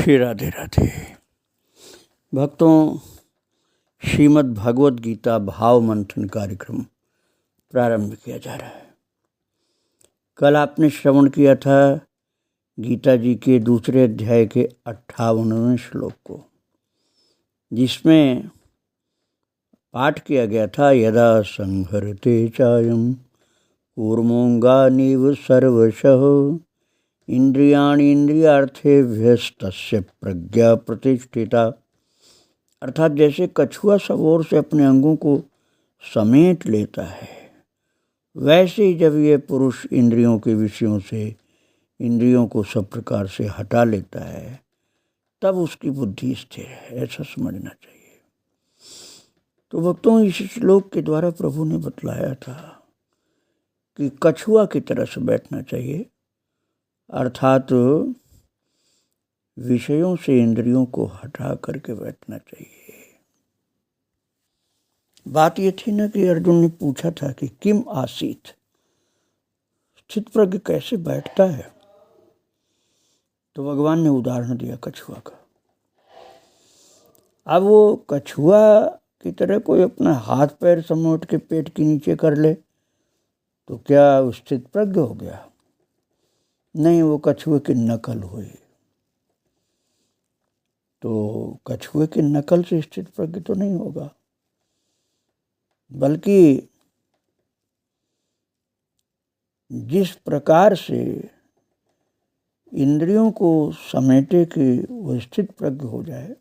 श्री राधे राधे। भक्तों, श्रीमद् भगवद गीता भाव मंथन कार्यक्रम प्रारंभ किया जा रहा है। कल आपने श्रवण किया था गीता जी के दूसरे अध्याय के 58वें श्लोक को, जिसमें पाठ किया गया था यदा संहरते चायम कूर्मोंगानीव सर्वशः इंद्रियाणि इंद्रियार्थेभ्यस्तस्य प्रज्ञा प्रतिष्ठिता। अर्थात जैसे कछुआ सब ओर से अपने अंगों को समेट लेता है, वैसे ही जब ये पुरुष इंद्रियों के विषयों से इंद्रियों को सब प्रकार से हटा लेता है, तब उसकी बुद्धि स्थिर है, ऐसा समझना चाहिए। तो भक्तों, इस श्लोक के द्वारा प्रभु ने बतलाया था कि कछुआ की तरह से बैठना चाहिए, अर्थात विषयों से इंद्रियों को हटा करके बैठना चाहिए। बात ये थी ना कि अर्जुन ने पूछा था कि किम आसीत, स्थित प्रज्ञ कैसे बैठता है, तो भगवान ने उदाहरण दिया कछुआ का। अब वो कछुआ की तरह कोई अपना हाथ पैर समेट के पेट के नीचे कर ले तो क्या वो स्थित प्रज्ञ हो गया? नहीं, वो कछुए की नकल हुई। तो कछुए की नकल से स्थित प्रज्ञ तो नहीं होगा, बल्कि जिस प्रकार से इंद्रियों को समेटे कि वो स्थित प्रज्ञ हो जाए,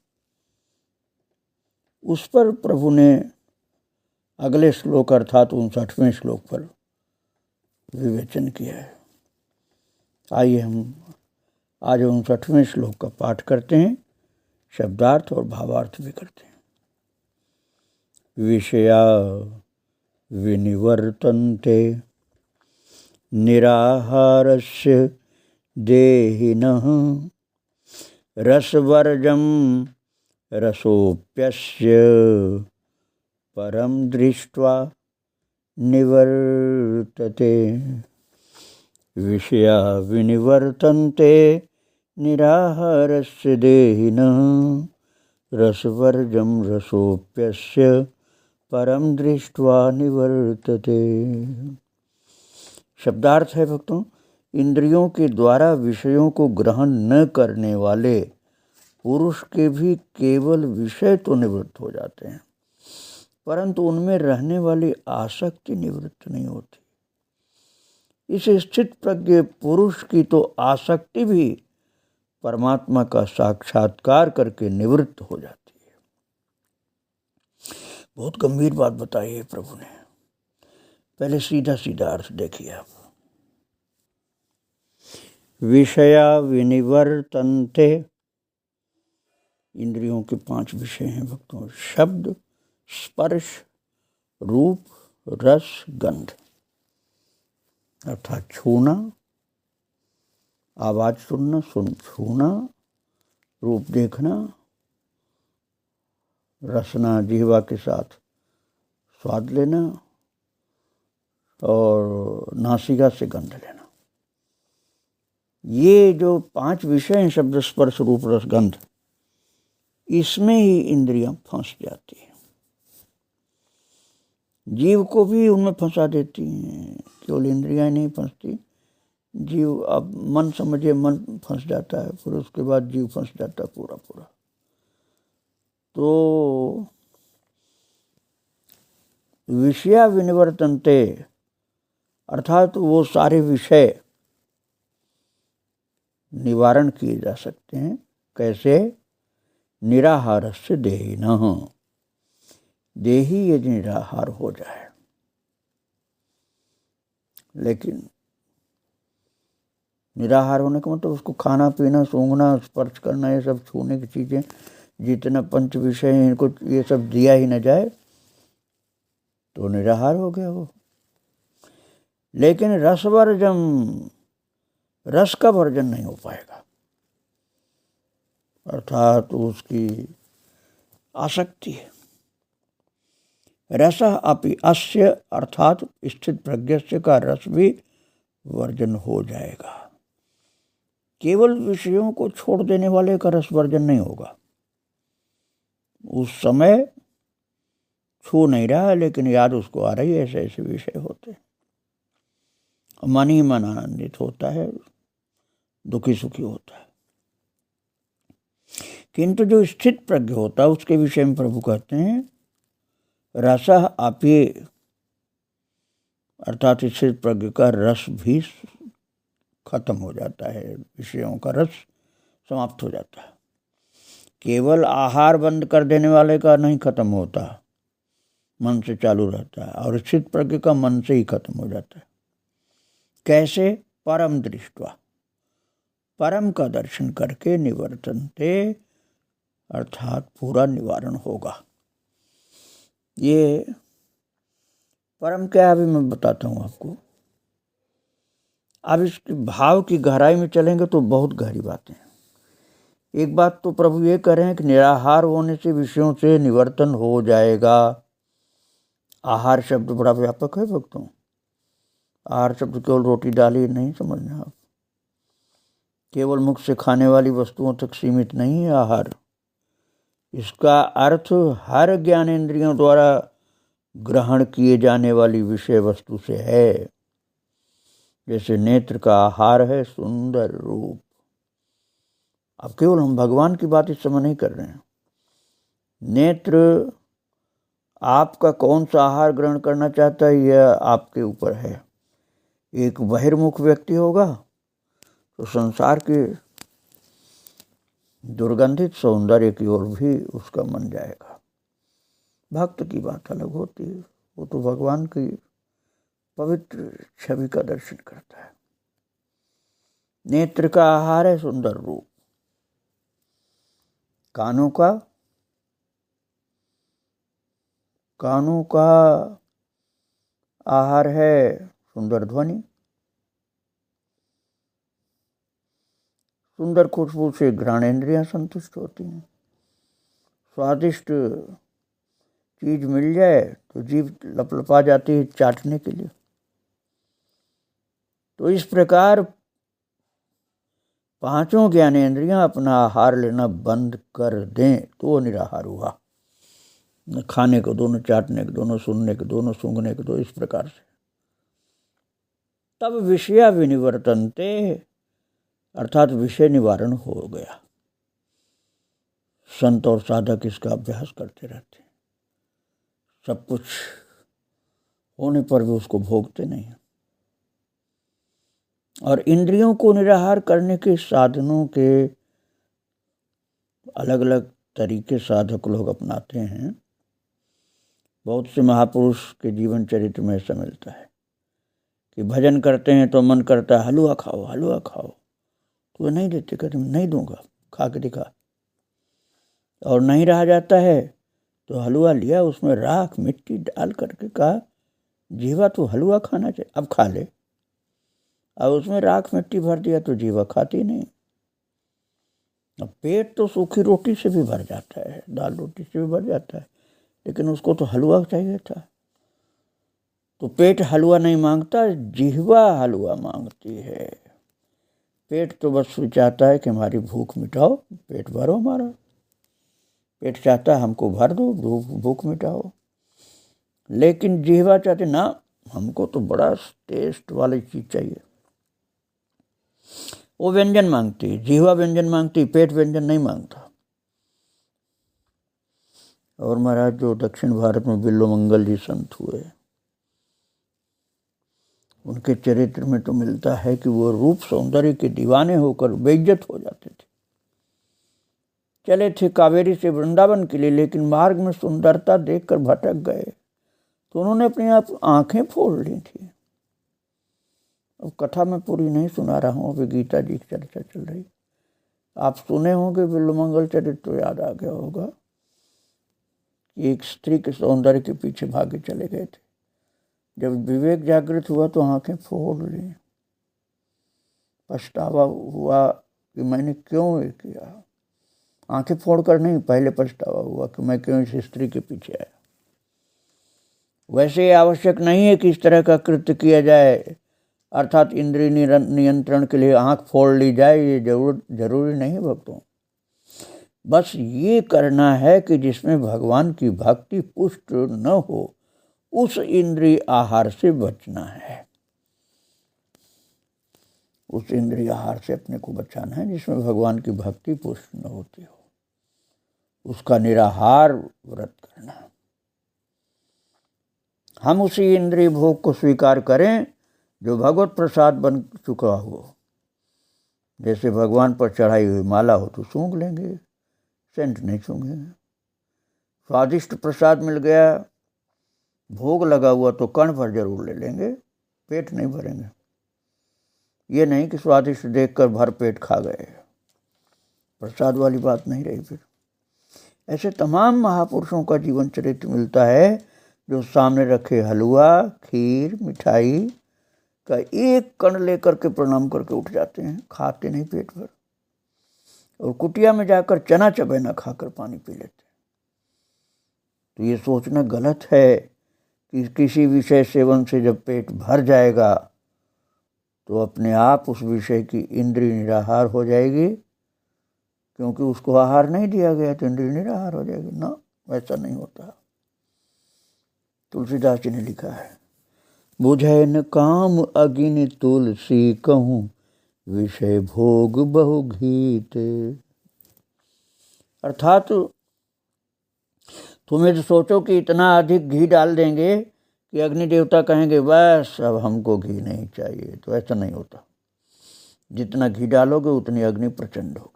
उस पर प्रभु ने अगले श्लोक अर्थात 59वें श्लोक पर विवेचन किया है। आइए हम आज 59वें श्लोक का पाठ करते हैं, शब्दार्थ और भावार्थ भी करते हैं। विषया विनिवर्तन्ते निराहारस्य देहिनः रसवर्जं रसोप्यस्य परम दृष्ट्वा निवर्तते। विषया विनिवर्तन्ते निराहारस्य देहिनः रसवर्जं रसोप्यस्य परम दृष्ट्वा निवर्तते। शब्दार्थ है भक्तों, इंद्रियों के द्वारा विषयों को ग्रहण न करने वाले पुरुष के भी केवल विषय तो निवृत्त हो जाते हैं, परंतु उनमें रहने वाली आसक्ति निवृत्त नहीं होती। इस स्थित प्रज्ञ पुरुष की तो आसक्ति भी परमात्मा का साक्षात्कार करके निवृत्त हो जाती है। बहुत गंभीर बात बताई है प्रभु ने। पहले सीधा सीधा अर्थ देखिए आप। विषया विनिवर्तन्ते, इंद्रियों के 5 विषय हैं भक्तों: शब्द, स्पर्श, रूप, रस, गंध। अर्थात छूना, आवाज सुनना, छूना, रूप देखना, रसना जिह्वा के साथ स्वाद लेना और नासिका से गंध लेना। ये जो 5 विषय हैं, शब्द, स्पर्श, रूप, रस, गंध, इसमें ही इंद्रियां फंस जाती हैं। जीव को भी उनमें फंसा देती हैं, केवल इंद्रियां नहीं फंसती। जीव, अब मन समझिए, मन फंस जाता है, फिर उसके बाद जीव फंस जाता है पूरा पूरा। तो विषया विनिवर्तन्ते अर्थात वो सारे विषय निवारण किए जा सकते हैं। कैसे? निराहारस्य देहिनः, देही यदि निराहार हो जाए, लेकिन निराहार होने का मतलब उसको खाना पीना, सूंघना, स्पर्श करना, ये सब छूने की चीज़ें, जितना 5 विषय हैं, इनको ये सब दिया ही न जाए तो निराहार हो गया वो। लेकिन रसवर्जम, रस का वर्जन नहीं हो पाएगा, अर्थात उसकी आसक्ति है। रस अपि अस्य अर्थात स्थित प्रज्ञस्य का रस भी वर्जन हो जाएगा। केवल विषयों को छोड़ देने वाले का रसवर्जन नहीं होगा। उस समय छू नहीं रहा है लेकिन याद उसको आ रही है, ऐसे ऐसे विषय होते हैं, मन ही मन आनंदित होता है, दुखी सुखी होता है। किंतु जो स्थित प्रज्ञ होता है उसके विषय में प्रभु कहते हैं रसः अपि, अर्थात स्थित प्रज्ञ का रस भी खत्म हो जाता है, विषयों का रस समाप्त हो जाता है। केवल आहार बंद कर देने वाले का नहीं खत्म होता, मन से चालू रहता है, और स्थित प्रज्ञ का मन से ही खत्म हो जाता है। कैसे? परम दृष्टवा, परम का दर्शन करके निवर्तन्ते, अर्थात पूरा निवारण होगा। ये परम क्या है अभी मैं बताता हूँ आपको। अब इस भाव की गहराई में चलेंगे तो बहुत गहरी बातें हैं। एक बात तो प्रभु ये कह रहे हैं कि निराहार होने से विषयों से निवर्तन हो जाएगा। आहार शब्द बड़ा व्यापक है भक्तों। आहार शब्द केवल रोटी दाल नहीं समझना आप, केवल मुख से खाने वाली वस्तुओं तक सीमित नहीं है आहार। इसका अर्थ हर ज्ञानेंद्रियों द्वारा ग्रहण किए जाने वाली विषय वस्तु से है। जैसे नेत्र का आहार है सुंदर रूप। अब केवल हम भगवान की बात इस समय नहीं कर रहे हैं। नेत्र आपका कौन सा आहार ग्रहण करना चाहता है यह आपके ऊपर है। एक बहिर्मुख व्यक्ति होगा तो संसार के दुर्गंधित सौंदर्य की ओर भी उसका मन जाएगा। भक्त की बात अलग होती है, वो तो भगवान की पवित्र छवि का दर्शन करता है। नेत्र का आहार है सुंदर रूप, कानों का आहार है सुंदर ध्वनि। सुंदर खुशबू से घ्राणेंद्रियां संतुष्ट होती हैं। स्वादिष्ट चीज मिल जाए तो जीभ लपलपा जाती है चाटने के लिए। तो इस प्रकार पांचों ज्ञानेंद्रियां अपना आहार लेना बंद कर दें तो वो निराहार हुआ। न खाने को दो, न चाटने को दो, न सुनने को दो, न सूंघने को दो। इस प्रकार से तब विषया विनिवर्तन्ते, अर्थात विषय निवारण हो गया। संत और साधक इसका अभ्यास करते रहते हैं, सब कुछ होने पर भी उसको भोगते नहीं। और इंद्रियों को निराहार करने के साधनों के अलग अलग तरीके साधक लोग अपनाते हैं। बहुत से महापुरुष के जीवन चरित्र में ऐसा मिलता है कि भजन करते हैं तो मन करता है हलवा खाओ हलवा खाओ, तो नहीं देते, कहते नहीं दूंगा, खा के दिखा। और नहीं रहा जाता है तो हलवा लिया, उसमें राख मिट्टी डाल करके कहा जीवा तो हलवा खाना चाहिए, अब खा ले। अब उसमें राख मिट्टी भर दिया तो जीवा खाती नहीं। अब पेट तो सूखी रोटी से भी भर जाता है, दाल रोटी से भी भर जाता है, लेकिन उसको तो हलवा चाहिए था। तो पेट हलवा नहीं मांगता, जिह्वा हलवा मांगती है। पेट तो बस चाहता है कि हमारी भूख मिटाओ, पेट भरो हमारा। पेट चाहता है हमको भर दो, भूख मिटाओ। लेकिन जिह्वा चाहते ना, हमको तो बड़ा टेस्ट वाली चीज चाहिए। वो व्यंजन मांगती, जिह्वा व्यंजन मांगती, पेट व्यंजन नहीं मांगता। और महाराज जो दक्षिण भारत में बिल्वमंगल जी संत हुए, उनके चरित्र में तो मिलता है कि वो रूप सौंदर्य के दीवाने होकर बेइज्जत हो जाते थे। चले थे कावेरी से वृंदावन के लिए, लेकिन मार्ग में सुंदरता देखकर भटक गए तो उन्होंने अपने आप आंखें फोड़ ली थी। अब कथा मैं पूरी नहीं सुना रहा हूँ, अभी गीता जी की चर्चा चल रही। आप सुने होंगे बिल्वमंगल चरित्र तो याद आ गया होगा कि एक स्त्री के सौंदर्य के पीछे भागे चले गए थे। जब विवेक जागृत हुआ तो आंखें फोड़ ली। पछतावा हुआ कि मैंने क्यों ये किया। आंखें फोड़कर नहीं, पहले पछतावा हुआ कि मैं क्यों इस स्त्री के पीछे आया। वैसे आवश्यक नहीं है कि इस तरह का कृत्य किया जाए। अर्थात इंद्रिय नियंत्रण के लिए आंख फोड़ ली जाए, ये जरूरी नहीं भक्तों। बस ये करना है कि जिसमें भगवान की भक्ति पुष्ट न हो, उस इंद्रिय आहार से बचना है। उस इंद्रिय आहार से अपने को बचाना है जिसमें भगवान की भक्ति पुष्ट न होती हो, उसका निराहार व्रत करना। हम उसी इंद्रिय भोग को स्वीकार करें जो भगवत प्रसाद बन चुका हो। जैसे भगवान पर चढ़ाई हुई माला हो तो सूंघ लेंगे, सेंट नहीं सूंघेंगे। स्वादिष्ट प्रसाद मिल गया, भोग लगा हुआ तो कण भर जरूर ले लेंगे, पेट नहीं भरेंगे। ये नहीं कि स्वादिष्ट देखकर भर पेट खा गए, प्रसाद वाली बात नहीं रही। फिर ऐसे तमाम महापुरुषों का जीवन चरित्र मिलता है जो सामने रखे हलवा, खीर, मिठाई का एक कण लेकर के प्रणाम करके उठ जाते हैं, खाते नहीं पेट भर, और कुटिया में जाकर चना चबेना खाकर पानी पी लेते हैं। तो ये सोचना गलत है कि किसी विषय सेवन से जब पेट भर जाएगा तो अपने आप उस विषय की इंद्रिय निराहार हो जाएगी, क्योंकि उसको आहार नहीं दिया गया तो इंद्रिय निराहार हो जाएगी ना। वैसा नहीं होता। तुलसीदास जी ने लिखा है, बुझै न काम अगिन तुलसी कहूँ, विषय भोग बहु घीते। अर्थात तुम्हें तो सोचो कि इतना अधिक घी डाल देंगे कि अग्नि देवता कहेंगे बस अब हमको घी नहीं चाहिए, तो ऐसा नहीं होता। जितना घी डालोगे उतनी अग्नि प्रचंड होगी।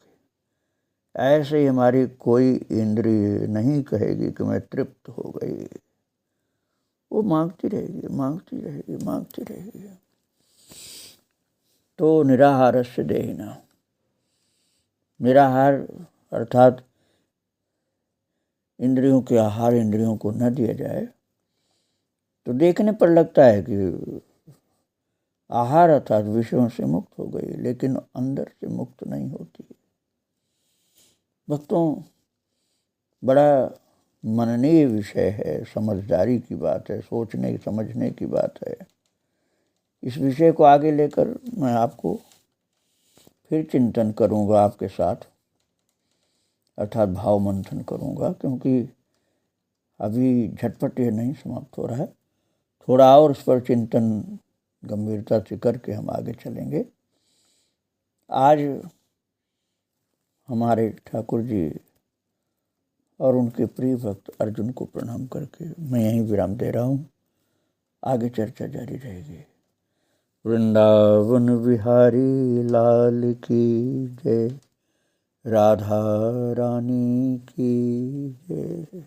ऐसे ही हमारी कोई इंद्रिय नहीं कहेगी कि मैं तृप्त हो गई, वो मांगती रहेगी, मांगती रहेगी, मांगती रहेगी। तो निराहारस्य देहिना, निराहार अर्थात इंद्रियों के आहार इंद्रियों को न दिया जाए तो देखने पर लगता है कि आहार अर्थात विषयों से मुक्त हो गई, लेकिन अंदर से मुक्त नहीं होती। भक्तों, बड़ा मननीय विषय है, समझदारी की बात है, सोचने समझने की बात है। इस विषय को आगे लेकर मैं आपको फिर चिंतन करूंगा आपके साथ, अर्थात भाव मंथन करूंगा, क्योंकि अभी झटपट ये नहीं समाप्त हो रहा है। थोड़ा और इस पर चिंतन गंभीरता से करके हम आगे चलेंगे। आज हमारे ठाकुर जी और उनके प्रिय भक्त अर्जुन को प्रणाम करके मैं यहीं विराम दे रहा हूँ। आगे चर्चा जारी रहेगी। वृंदावन बिहारी लाल की जय, राधा रानी की जय।